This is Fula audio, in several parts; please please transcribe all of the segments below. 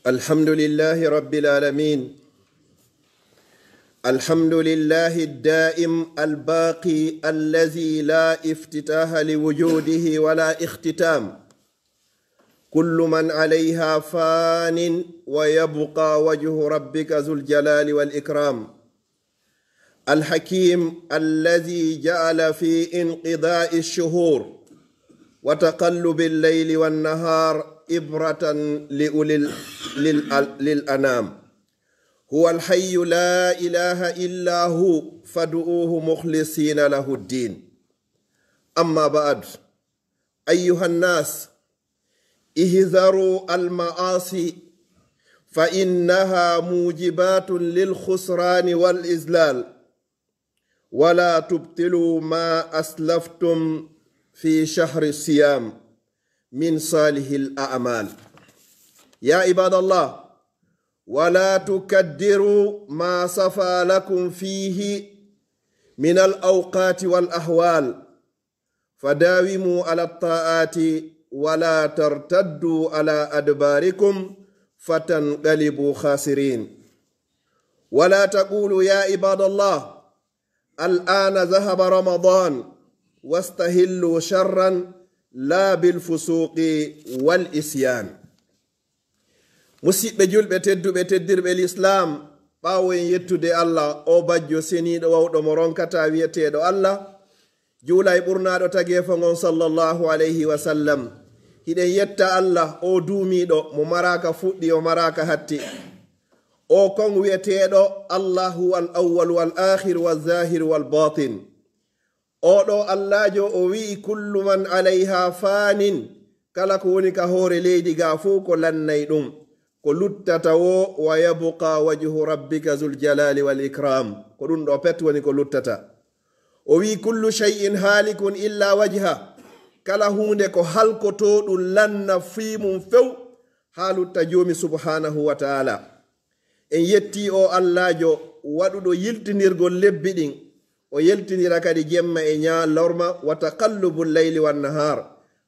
الحمد لله رب العالمين. الحمد لله الدائم الباقي الذي لا افتتاح لوجوده ولا اختتام. كل من عليها فان ويبقى وجه ربك ذو الجلال والإكرام. الحكيم الذي جعل في انقضاء الشهور وتقلب الليل والنهار إبرة للأنام. هو الحي لا إله إلا هو فادعوه مخلصين له الدين. أما بعد، أيها الناس، احذروا المعاصي فإنها موجبات للخسران والإذلال، ولا تبطلوا ما أسلفتم في شهر الصيام من صالح الأعمال. يا عباد الله، ولا تكدروا ما صفى لكم فيه من الأوقات والأحوال، فداوموا على الطاعات ولا ترتدوا على أدباركم فتنقلبوا خاسرين. ولا تقولوا يا عباد الله الآن ذهب رمضان واستهلوا شرا لا بالفسوق والإسيان. musidɓe julɓe tedduɓe teddirɓe l'islam, ɓaawo en yettude allah o bajjo seniiɗo wawɗo mo ronkata wiyeteeɗo allah, juula e ɓurnaɗo tageefo ngon sallallahu alayhi wa sallam. hiɗen yetta allah o duumiɗo mo maraka fuɗɗi o maraka hatti, o kon wiyeteeɗo allahu wal awwal wal akhir wal zahir wal batin. oɗo allahjo o wi'i kullu man alayha fanin, kala ko woni ka hoore leydi ga fuu ko lannay ɗum, ko luttata wo wa yabqa wajhu rabbika zul jalali wal ikram. ko ɗum ɗo pet woni ko luttata. o wi kullu shay'in halikun illa wajha, kala hunde ko halkoto ɗum lanna fiimum few ha lutta jomi subhanahu wa ta'ala. en yetti o allahjo waɗuɗo yiltinirgol lebbi ɗin, o yeltinira kadi jemma e ñalorma, wa taqallubu leyli wan nahar,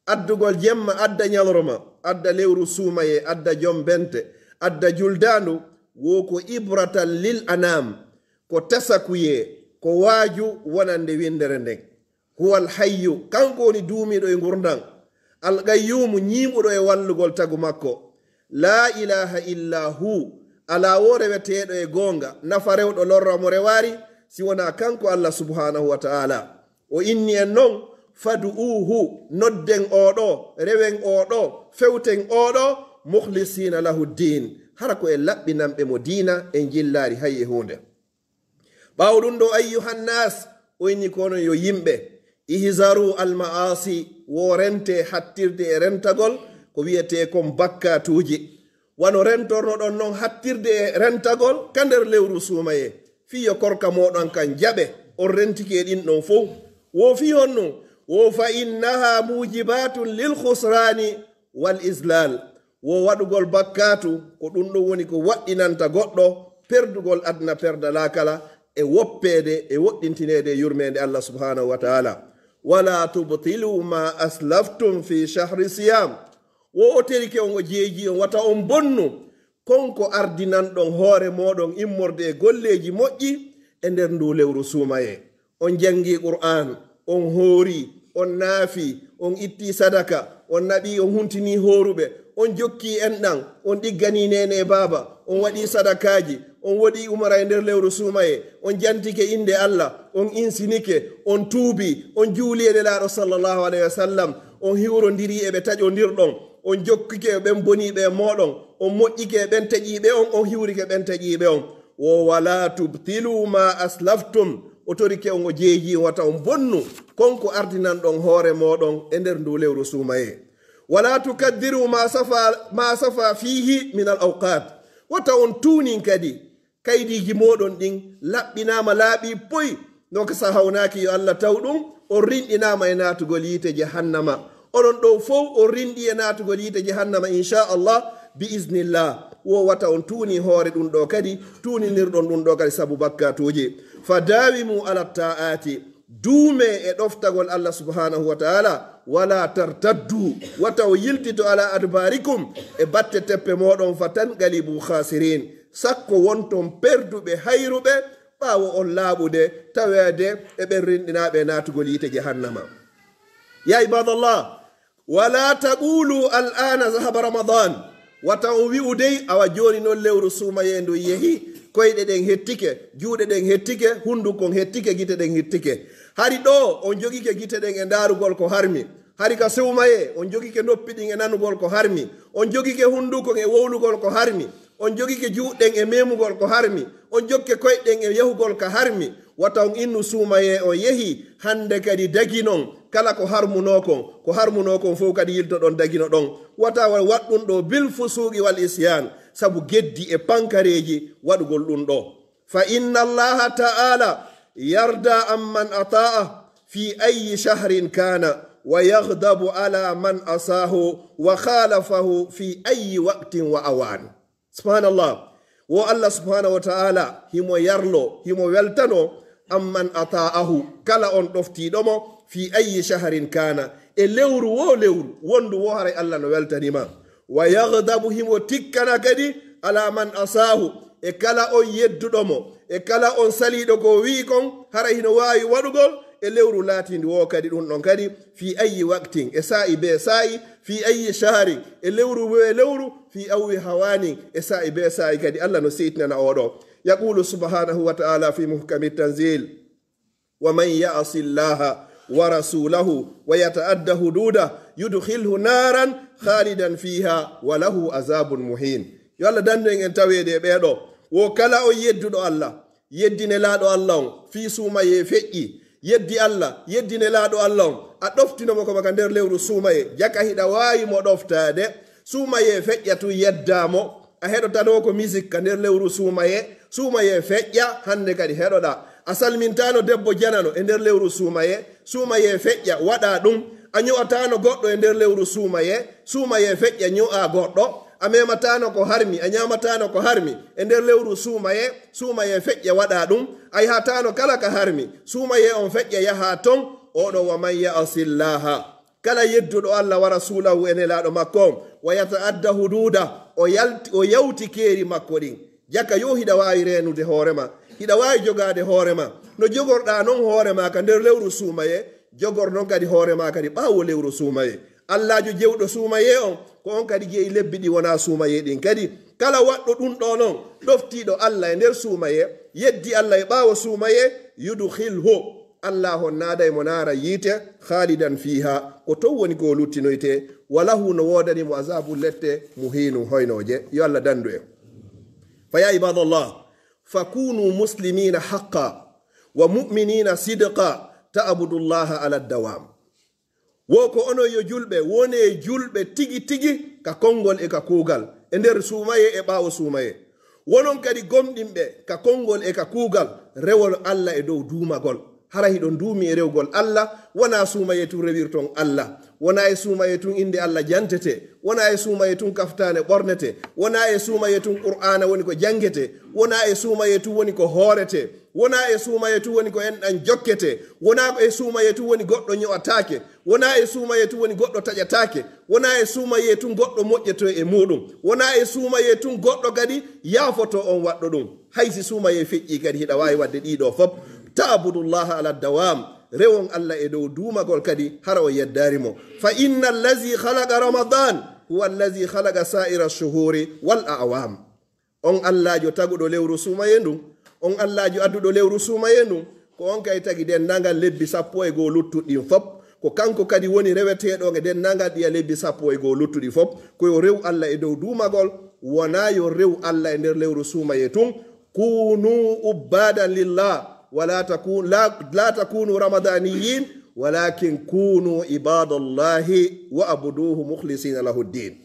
addugol jemma adda ñalorma, adda lewru suumayee, adda jom bente, adda juldandu, wo ko ibratan lil anam, ko tasakuye, ko waaju wonande windere nden. huwa alhayyu, kanko woni duumiɗo e gurdan, algayyumu, ñimuɗo e wallugol tagu makko. la ilaha illa hu, ala wo reweteɗo e gonga, nafa rewɗo lorra mo rewari si wona kanko allah subhanahu wa ta'ala. o inni en non fadu'uhu, nodden oɗo, rewen oɗo, fewten oɗo, mukhlisina lahu din, hara ko en laɓɓinanɓe mo diina en jillari hay e hunde. ɓawo ɗum ɗo ayyuhannas, o inni kono yo yimɓe, ihzaru almaasi, wo rente hattirde e rentagol ko wiyete kon bakkatuji. wano rentornoɗon noon hattirde e rentagol ka nder lewru suumaye, fiyo korka moɗon kan jaɓe on rentike ɗin ɗon fof. wo fi honno wo fa innaha mujibatun lil khusrani wal islal, wo waɗugol bakkatu ko ɗum ɗon woni ko waɗɗinanta goɗɗo perdugol adna perda lakala e woppede e woɗɗintinede yurmede allah subhanahu wa ta'ala. wala tubtilu ma aslaftum fi shahri siyam, wo o terike on o jeeji on wata on bonnu konko ardinanɗon hoore moɗon immorde e golleji moƴƴi e nder ndu lewru suumaye. on jangi qur'an, on hoori, on naafi, on itti sadaka, on naɓi, on huntini horuɓe, on jokki enɗan, on ɗiggani nene e baaba, on waɗi sadakaji, on waɗi umara e nder lewru suumaye, on jantike inde allah, on insinike, on tuubi, on juuli e nelaɗo sallallahu alayhi wa sallam, on hiwrodiri eɓe taƴodirɗon, on jokkike e ɓen boniɓe moɗon, on moƴƴike e ɓen taƴiɓe on, on hiwrike ɓen taƴiɓe on. wo wala tubtilu ma aslaftum, o torike on o jeeji on wata on bonnu konko ardinanɗon hoore moɗon e nder ndu lewru suumaye. wala tukaddiru ma safa fihi min al awqat, wata on tuunin kadi kaydiji moɗon ɗin laɓɓinama laaɓi poy, donc sa hawnaki yo allah taw ɗum, on rinɗinama e natugol yiite jahannama. onon ɗo fof on rinɗi e natugol yiite jahannama inchallah bi isnillah. wo wata on tuuni hoore ɗum ɗo kadi tuuninirɗon ɗum ɗo kadi sabu bakkatuji. fa dawimu ala ta'ati, duume e ɗoftagol Allah subhanahu wa ta'ala wala tartaddu wataw yiltito ala adbarikum e batte teppe moɗon fatan galibu khasirin sakko wonton perduɓe hayruɓe ɓaawo on laaɓude taweede e ɓen rinɗinaɓe natugol yite jahannama. Ya ibadallah, wala taqulu al'ana zahaba ramadan wata o wi'u dey awa joni non lewru Suumayee ndu yehi koyɗe ɗen hettike, juuɗe ɗen hettike, hundukon hettike, gite ɗen hettike. Hari ɗo on jogike gite ɗen e ndarugol ko harmi, hari ka Suumayee on jogike noppi ɗin e nanugol ko harmi, on jogike hundukon e wowlugol ko harmi, on jogike juuɗen e memugol ko harmi, on jokke koyɗen e yahugol ko harmi. Wata on innu Suumayee o yehi hande kadi daginon kala ko harmunokon fof kadi yilto ɗon dagino ɗon. Wata waɗɗum ɗo bil fusuqi wal isyan, sabu geddi e pankareji waɗugol ɗum ɗo. Fa inna allaha ta'ala yarda amman ata'a fi ayi shahrin kana wa yaghdabu ala man asahu wa khalafahu fi ayi waqtin wa awan. Subhanallah, wo Allah subhanahu wa ta'ala himo yarlo, himo weltano amman ata'ahu kala on ɗoftiɗomo fi ayi shahrin kana e lewru wondu wo haray Allah no weltanima. Wa yaghdabu himo tikkana kadi ala man asahu e kala on yedduɗomo e kala on saliɗo ko wi kon haray hino wawi waɗugol e lewru latindi wo kadi ɗum ɗon kadi fi ayi waqtin e sa'i be sa'i, fi ayi shahrin e lewru fi awi hawanin e sa'i be sa'i kadi Allah no seytinana oɗo. Yaqulu subhanahu wa ta'ala fi muhkami tanzil wa man ya'si llaha wa rasulahu wa yata'adda hududa yudkhilhu naran khalidan fiha wa lahu azabun muhin. Yo Allah danden en tawede ɓeɗo wo kala o yedduɗo Allah yeddine laaɗo Allah on fi Suumayee feƴƴi yeddi Allah yeddine laaɗo Allah on a ɗoftinomo ko maka nder lewru Suumayee jaka hiɗa wawi mo ɗoftade. Suumayee feƴƴa tu yeddamo a heɗotano ko musique ka nder lewru Suumayee feƴƴa hande kadi heɗoɗa a salmintano debbo janano e nder lewru Suumayee feƴƴa waɗa ɗum a ño'atano goɗɗo e nder lewru Suumayee feƴƴa ño'a goɗɗo a mematano ko harmi a ñamatano ko harmi e nder lewru Suumayee feƴƴa waɗa ɗum a yahatano kala ka harmi Suumayee on feƴƴa yaha ton. Oɗo wa man ya'sillaha kala yedduɗo Allah wa rasulahu e nelaɗo makko wa yata'adda hududa o yawti keeri makko ɗin jaka yo hiɗa wawi renude hoorema, hiɗa wawi jogade hoorema no jogorɗa non hoorema ka nder lewru Suumayee jogor non kadi hoorema kadi ɓaawo lewru Suumayee. Allahjo jewɗo Suumayee on ko on kadi jeeyi lebbi ɗi wona Suumayee ɗin kadi kala waɗɗo ɗum ɗo noon ɗoftiɗo Allah e nder Suumayee yeddi Allah e ɓaawo Suumayee yudkhilhu Allah on naada mo naara yiite khalidan fiha ko to woni ko luttinoyte walahu no wodani mo azabu lette muhinu hoynoje. Yo Allah dandu en. Fa ya ibadallah fakunu muslimina haqqan wa mu'minina sidqa ta'budullaha ala dawam. Wo ko ono yo julɓe wone julɓe tigi tigi ka kongol e ka kuugal e nder Suumayee e ɓaawo Suumayee. Wonon kadi gomɗinɓe ka kongol e ka kuugal rewol Allah e dow duumagol. Hara hiɗon duumi e rewgol Allah wona Suumayee tun rewirton Allah, wona e Suumayee tun inde Allah jantete, wona e Suumayee tun kaftane ɓornete, wona e Suumayee tun Qur'ana woni ko jangete, wona e Suumayee tun woni ko hoorete, wona e Suumayee tun woni ko enɗan jokkete, wona e Suumayee tun woni goɗɗo ño'atake, wona e Suumayee tun woni goɗɗo taƴatake, wona e Suumayee tun goɗɗo moƴƴeto e muɗum, wona e Suumayee tun goɗɗo kadi yaafoto on waɗɗo ɗum. Haysi Suumayee feƴƴi kadi hiɗa wawi wadde ɗiɗo fof. Ta'budullaha ala dawam rewon Allah e dow duumagol kadi hara o yeddarimo. Fa inna allazi khalaqa ramadan huwa allazi khalaqa sa'ira shuhuri wal a'wam. On Allahjo taguɗo lewru Suumayee ndun, on Allahjo adduɗo lewru Suumayee ndun ko on kay tagi dendagal lebbi 11 luttuɗin fop ko kanko kadi woni reweteɗo e dendagal ɗiya lebbi 11 luttuɗi fop koyo rew Allah e dow duumagol wona yo rew Allah e nder lewru Suumayee tun. Kunu ubadan lillah ولا تكونوا رمضانيين ولكن كونوا عباد الله وعبدوه مخلصين له الدين.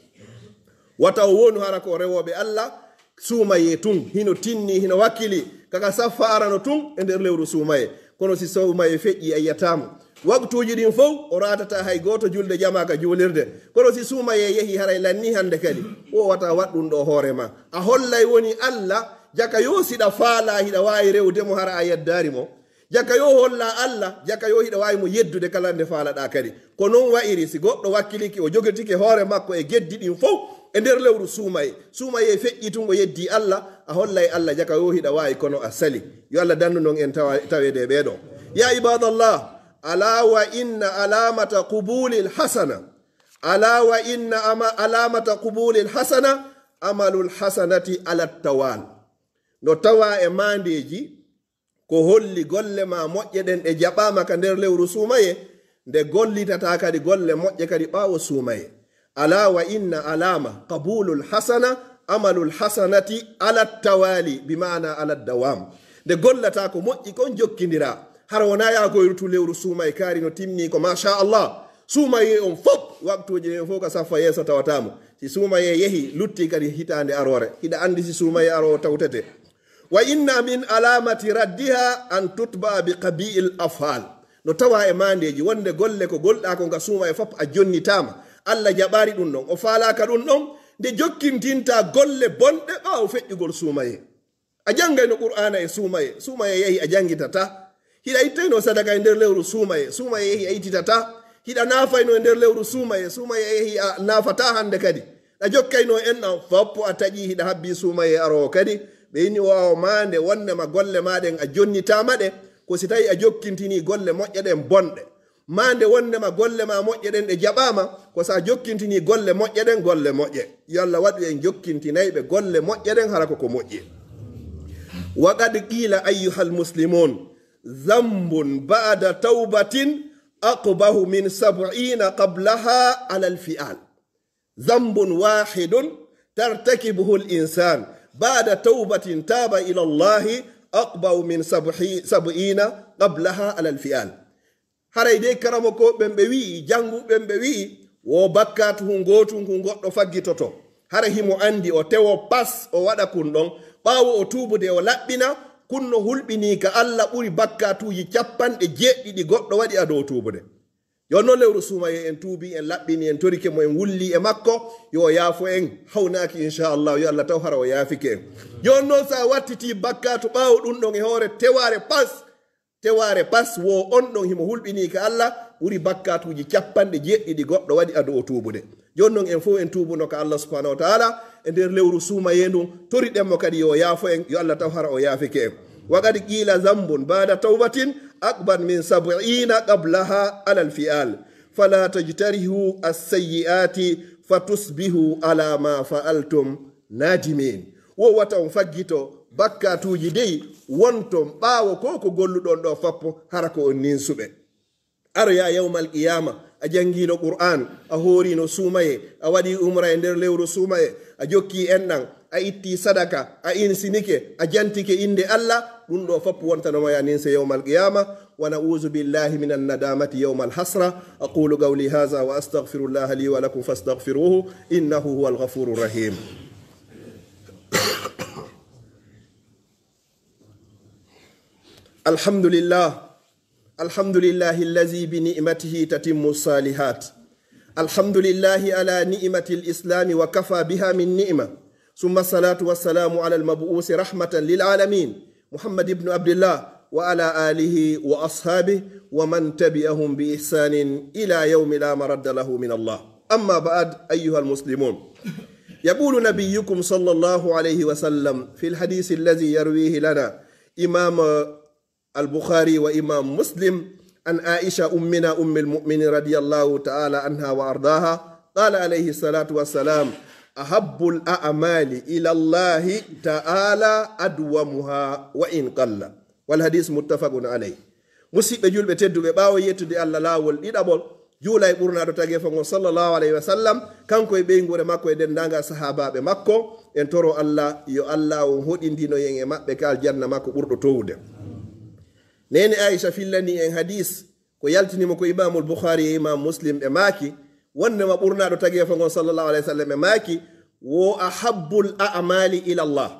وتوون هركو رewbe Allah Suumayee tun hino tinni hino wakkili kaka safarano tun e nder lewru Suumayee kono si Suumayee feƴƴi ayyatamo waktuji ɗin fof o ratata hay goto julde jama ka julirde kono si Suumayee yehi haray lanni hande kadi o wata waɗɗum ɗo hoorema a hollay woni Allah jaka yo siɗa faala hiɗa wawi rewdemo hara a yeddari mo jaka yo holla Allah jaka yo hiɗa wawi mo yeddude kala nde faalaɗa kadi ko noon wayiri si goɗɗo wakkiliki o jogetike hoore makko e geddi ɗin fof e nder lewru suumaye feƴƴi tun o yeddi Allah a hollay Allah jaka yo hiɗa wawi kono a sali yo Allah dandu noon en tawede ɓeɗo ya ibadallah ala wa inna alamata qubulil hasana ala wa inna alamata qubulil hasana amalul hasanati ala tawal no tawa e mandeji ko holli golle ma moƴƴe ɗen ɗe jaɓama ka nder lewru suumaye nde gollitata kadi golle moƴƴe kadi ɓaawo suumaye ala wa inna alama qabulul hasana amalul hasanati ala tawali bimana ala dawam nde gollata ko moƴƴi kon jokkidira hara wona yagoyrutu lewru suumaye kaari no timni ko machallah suumaye on fof waktuji ɗen fof ko saffa yeeso tawatamo si suumaye yehi lutti kadi hitande arore hiɗa andi si suumaye aro tawtete wa inna min alamati raddiha an tutba bi qabi'il afal no tawa e mandeji wonde golle ko golɗa ko nga suumaye fof a jonnitama Allah jaɓari ɗum ɗon o falaka ɗum ɗon nde jokkintinta golle bonɗe ɓaawo feƴƴugol suumaye a jangayno qur'ana e suumaye yehi a jangitata hiɗa ittayno sadaka e nder lewru suumaye yehi a ittitata hiɗa nafayno e nder lewru suumaye yehi a nafata hande kadi a jokkayno en ɗan foppo a taƴi hiɗa habbi suumaye arowo kadi ɓe yini wawa mande wonnema golle maɗen a jonnitama ɗe ko si tawi a jokkintini golle moƴƴe ɗen bonɗe mande wonnema golle ma moƴƴe ɗen ɗe jaɓama ko sa jokkintini golle moƴƴe ɗen golle moƴƴe yo Allah waɗu en jokkintinayɓe golle moƴƴe ɗen hara koko moƴƴi wa qad qila ayyuhal muslimun zambun ba'da tawbatin aqbahu min 70 qablaha ala al-fi'al zambun wahidun tartakibuhu al-insan بعد توبة تاب إلى الله أقبل من 70 قبلها على الفئال haray de karamoko ɓen ɓe wi'i janguɓen ɓe wi'i wo bakkatu hungotu hu goɗɗo faggitoto hara himo andi o tewo pas o waɗa kun ɗon ɓaawo o tubude o laɓɓina kunno hulɓini ka Allah ɓuri bakkatuji 90 goɗɗo waɗi a dow tubude yo non lewru suumaye en tuubi en laɓɓini en torike mo en wulli e makko yo yaafo en hawnaki inchallah yo Allah taw hara o yaafike en jon noon sa wattiti bakkatu ɓaawo ɗum ɗon e hoore teware pas wo on ɗon himo hulɓini ka Allah ɓuri bakkatuji 90 goɗɗo waɗi ado o tuubude jon noon en fof en tuubuno ka Allah subhanahu wa taala e nder lewru suumaye ndun toriɗenmo kadi yo yaafo en yo Allah taw hara o yaafike en وقد قيل ذنب بعد توبة أكبر من 70 قبلها على الفئال فلا تجترحوا السيئات فتصبحوا على ما فعلتم نادمين وواتم فجتو bakkatuji dey wonton ɓaawo ko ko golluɗon ɗo fappo hara ko on ninsuɓe aroya yawmal qiyama a jangino qur'an a horino suumaye a waɗi umra e nder lewru suumaye a jokki enɗan a itti sadaka a insinike a jantike inde Allah ɗum ɗo foppo wontanomaya ninse yawmal qiyama wa na'uzu billahi min annadamati yawmal hasra aqulu qawli hadha wa astaghfirullaha li wa lakum fastaghfiruhu innahu huwal ghafurur rahim الحمد لله الذي بنعمته تتم الصالحات الحمد لله على نعمة الإسلام وكفى بها من نعمة ثم الصلاة والسلام على المبعوث رحمة للعالمين محمد بن عبد الله وعلى آله وأصحابه ومن تبعهم بإحسان إلى يوم لا مرد له من الله أما بعد أيها المسلمون يقول نبيكم صلى الله عليه وسلم في الحديث الذي يرويه لنا إمام البخاري وإمام مسلم عن عائشة أمنا أم المؤمنين رضي الله تعالى عنها وأرضاها قال عليه الصلاة والسلام أحب الأعمال إلى الله تعالى أدومها وإن قل والحديث متفق عليه مسيب جول بتدو بباو يتدي الله لاول إدابول جولا يبورنا رتاقي فنغو صلى الله عليه وسلم كانكو يبينغو مكو يدن دانغا صحابة بمكو ينتورو الله يو الله وهود اندينو ينغي مكبكال جنة مكو بردو تود nene Aisha fillani en hadis ko yaltinimo ko Imamul Bukhari e Imam Muslim e maaki wonnema ɓurnaɗo tagi fa ngon sallallahu alaihi wasallam e maaki wo ahabbul a'mali ila Allah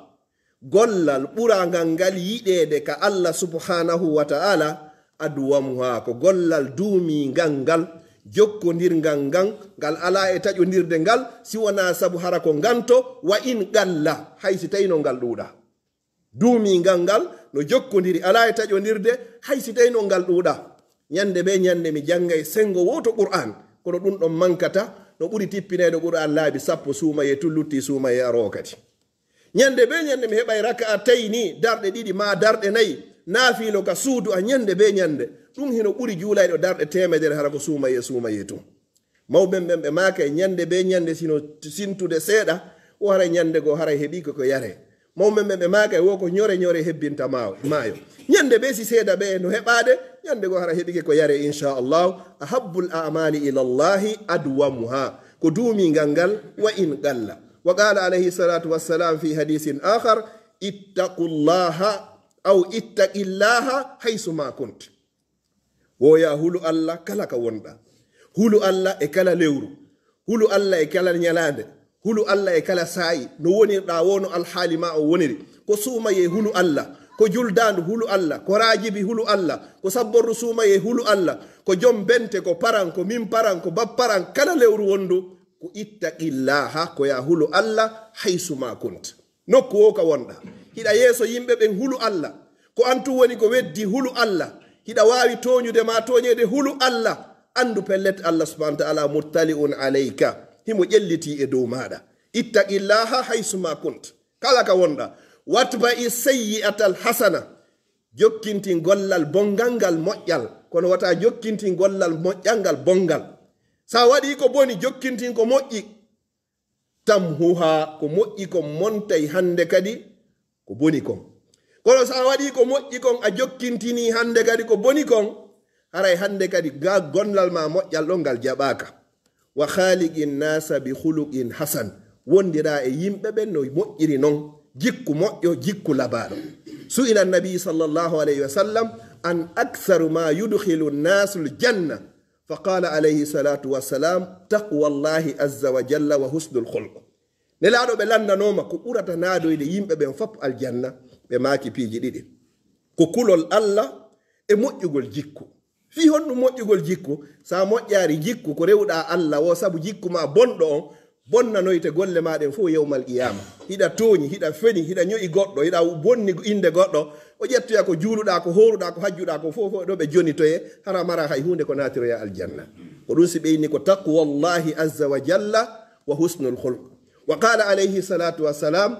gollal ɓurangal ngal yiɗede ka Allah subhanahu wa ta'ala adwamuha ko gollal duumingal ngal jokkodirgal ngal ala e taƴodirde ngal si wona sabu hara ko nganto wa in qalla haysi tawino ngal ɗuuɗa duumingal ngal no jokkodiri ala e taƴodirde hay si tawi no ngal ɗuuɗa ñande be ñande mi janngay sengo woto qur'an kono ɗum ɗon mankata no ɓuri tippinede qur'an laabi sappo Suumayee tun lutti Suumayee aro kadi ñande be ñande mi heɓay raka a tawi ni darɗe ɗiɗi ma darɗe nayi naafilo ka suudu a ñande be ñande ɗum hino ɓuri juulayɗo darɗe temedere hara ko Suumayee tun mawɓen ɓen ɓe maaka e ñande be ñande sino sintude seeɗa o haray ñande goo haray heɓi ko yare mawɓen ɓen ɓe maaka e wo ko ñore hebbinta maayo ñande be si seeɗa ɓe no heɓade ñande goo haray heɓike ko yare inchallahu ahabbul amali ila llahi adwamuha ko duumingal ngal wa in qalla wa qala alayhi salatu wassalam fi hadisin akhar ittaqullaha aw ittaqillaha haysuma kunt woya hulu allah kala ka wonɗa hulu allah e kala lewru hulu allah e kala ñalande hulu allah e kala saayi no wonirɗa wono alhaali ma o woniri ko Suumayee hulu allah ko juldandu hulu allah ko rajibi hulu allah ko sabborru Suumayee hulu allah ko joom bente ko paran ko min paran ko bapparan kala lewru wondu ko ittaqillaha ko ya hulu allah haysuma kunt nokku wo ka wonɗa hiɗa yeeso yimɓe ɓen hulu allah ko antu woni ko weddi hulu allah hiɗa wawi toñude ma toñede hulu allah andu pellet allah subhanahu wa ta'ala muttali'un alayka himo ƴelliti e dow maɗa ittaqillaha haysuma kunt kala ka wonɗa watba'i sayyi'atal hasana jokkinti gollal bongal ngal moƴƴal kono wata jokkinti gollal moƴƴal ngal bongal sa waɗi ko boni jokkinti ko moƴƴi tamhuha ko moƴƴi kon montay hande kadi ko boni kon kono sa waɗi ko moƴƴi kon a jokkintini hande kadi ko boni kon haray hande kadi ga gonlal ma moƴƴal ɗon ngal jaɓaka wa khaliqin nasa bi khuluqin hasan wondira e yimɓe ɓen no moƴƴiri noon jikku moƴƴo jikku labaɗo su'ila nabi sallallahu alayhi wa sallam an aktharu ma yudkhilu nnasu ljanna faqala alayhi salatu wassalam taqwallahi azza wa jalla wa husnul khulq nelaɗo ɓe landanoma ko ɓurata naadoyde yimɓe ɓen fop aljanna ɓe maaki piiji ɗiɗi ko kulol allah e moƴƴugol jikku fi honɗum moƴƴugol jikku sa moƴƴaari jikku ko rewɗa allah o sabu jikku ma bonɗo on bonnanoyte golle maɗen fof yewmal qiyama hiɗa tooñi hiɗa feni hiɗa ño'i goɗɗo hiɗa bonni inde goɗɗo o ƴettoya ko juuluɗa ko horuɗa ko hajjuɗa ko fof ɗo ɓe jonitoye hara mara hay hunde ko natiroya aljanna ko ɗum si ɓeyni ko taqwallahi azza wa jalla wa husnul khulq wa qala alayhi salatu wassalam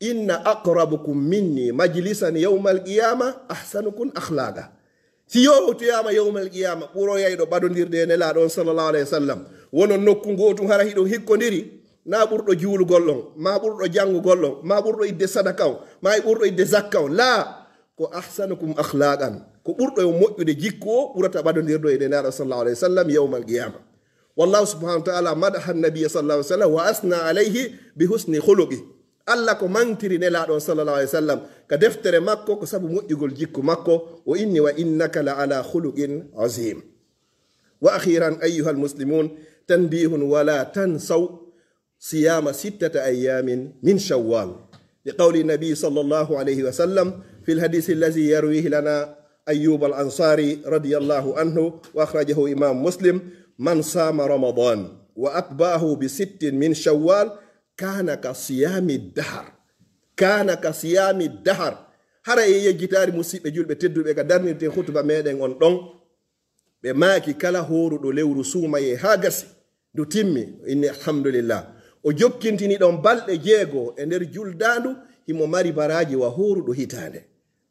inna aqrabukum minni majlisan yawma alqiyama ahsanukum akhlaqa si yowtoyama yawma alqiyama ɓuroyayɗo ɓaɗodirde nelaɗon sallallahu alayhi wa sallam wonon nokku gotum hara hiɗo hikkodiri na ɓurɗo juulugol on ma ɓurɗo janngugol on ma ɓurɗo idde sadaka o ma ɓurɗo idde zakka o la ko ahsanukum akhlaqan ko ɓurɗo e moƴƴude jikku o ɓurata ɓaɗodirɗo e nenaɗo sallallahu alayhi wa sallam yawma alqiyama wallahu subhanahu wa ta'ala madaha nabiya sallallahu alayhi wa sallam wa asna alayhi bi husni khuluqi allah ko mantiri nelaɗon sallallahu alayhi wa sallam ka deftere makko ko sabu moƴƴugol jikku makko o inni wa innaka la ala khuluqin azim wa akhiran ayyuha almuslimun tanbihun wala tansaw siyama 6 ayamin min shawwal liqawli nabi sallallahu alayhi wa sallam fi alhadith alladhi yarwihi lana ayyub al-ansari radiyallahu anhu wa akhrajahu imam muslim man sama ramadan wa atba'ahu bi 6 min shawwal kana ka siyami dahar hara e yejjitari musidɓe julɓe tedduɓe ka darnirte hutuba meɗen on ɗon ɓe maaki kala horuɗo lewru Suumayee ha gasi ndu timmi inni alhamdulillah o jokkintini ɗon balɗe 6 e nder juldandu himo mari baraji wa horuɗo hitande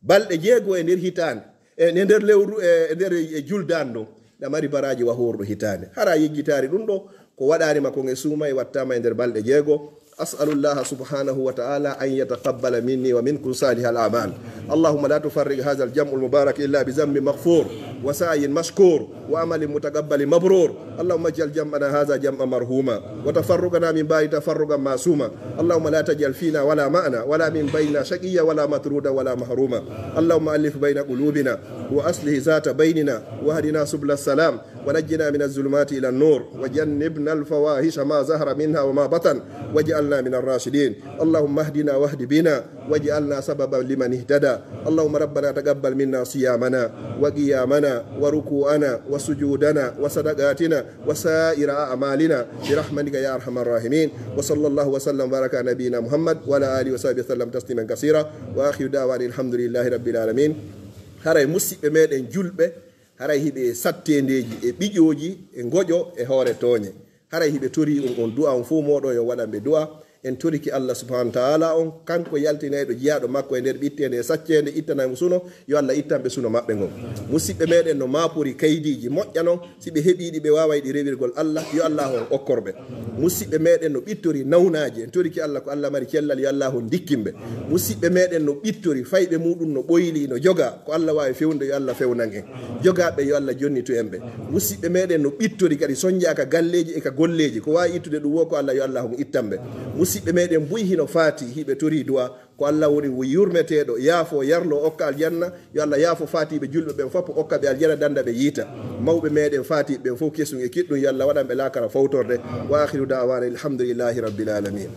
balɗe 6 e nder hitande e nder lewru e nder juldandu ɗa mari baraji wa horuɗo hitande hara yejjitari ɗum ɗo ko waɗanima kon e Suumayee wattama e nder balɗe 6 أسأل الله سبحانه وتعالى أن يتقبل مني ومنكم صالح الأعمال اللهم لا تفرق هذا الجمع المبارك إلا بذنب مغفور وسعي مشكور وعمل متقبل مبرور اللهم اجعل جمعنا هذا جمعا مرحوما وتفرقنا من بعد تفرقا معصوما اللهم لا تجعل فينا ولا معنا ولا من بيننا شقيا ولا مطرودا ولا محروما اللهم ألف بين قلوبنا وأصلح ذات بيننا واهدنا سبل السلام ونجنا من الظلمات إلى النور وجنبنا الفواحش ما ظهر منها وما بطن واجعلنا من الراشدين. اللهم اهدنا واهد بنا واجعلنا سببا لمن اهتدى. اللهم ربنا تقبل منا صيامنا وقيامنا وركوعنا وسجودنا وصدقاتنا وسائر أعمالنا برحمتك يا أرحم الراحمين. وصلى الله وسلم وبارك على نبينا محمد وعلى آله وصحبه وسلم تسليما كثيرا وآخر دعوانا الحمد لله رب العالمين. haray musidɓe meɗen julɓe haray hiɓe sattendeji e ɓiƴoji e goƴo e hoore tooñe haray hiɓe tori on du'a on fo moɗo yo waɗanɓe du'a en toriki Allah subhanahu wa ta'ala on kanko yaltinayɗo jiyaɗo makko e nder ɓittende e saccede ittanamo suno yo Allah ittanɓe suno maɓɓe ngon. musidɓe meɗen no mapori kaydiji moƴƴa noon si ɓe heeɓiɗi ɓe wawa ɗi rewirgol Allah yo Allah on okkorɓe. musidɓe meɗen no ɓittori nawnaji en toriki Allah ko Allah mari cellal yo Allah on dikkinɓe. musidɓe meɗen no ɓittori fayɓe muɗum no ɓoyli no joga ko Allah wawi fewde yo Allah fewnan en jogaɓe yo Allah jonnitu en ɓe. musidɓe meɗen no ɓittori kadi soñjaka galleji e ka golleji ko wawi ittude ɗum wo ko Allah yo Allah on ittanɓe. musidɓe meɗen buy hino faati hiɓe tori duwa ko Allah woni wo yurmeteɗo yaafo yarlo okka aljanna yo Allah yaafo faatiɓe julɓe ɓen fof okka ɓe aljanna danda ɓe yiita. mawɓe meɗen faatiɓe ɓen fof kesum e kiɗɗum yo Allah waɗanɓe lakara fawtorde. wa akhiru da'wana alhamdulillahi rabbil alamin.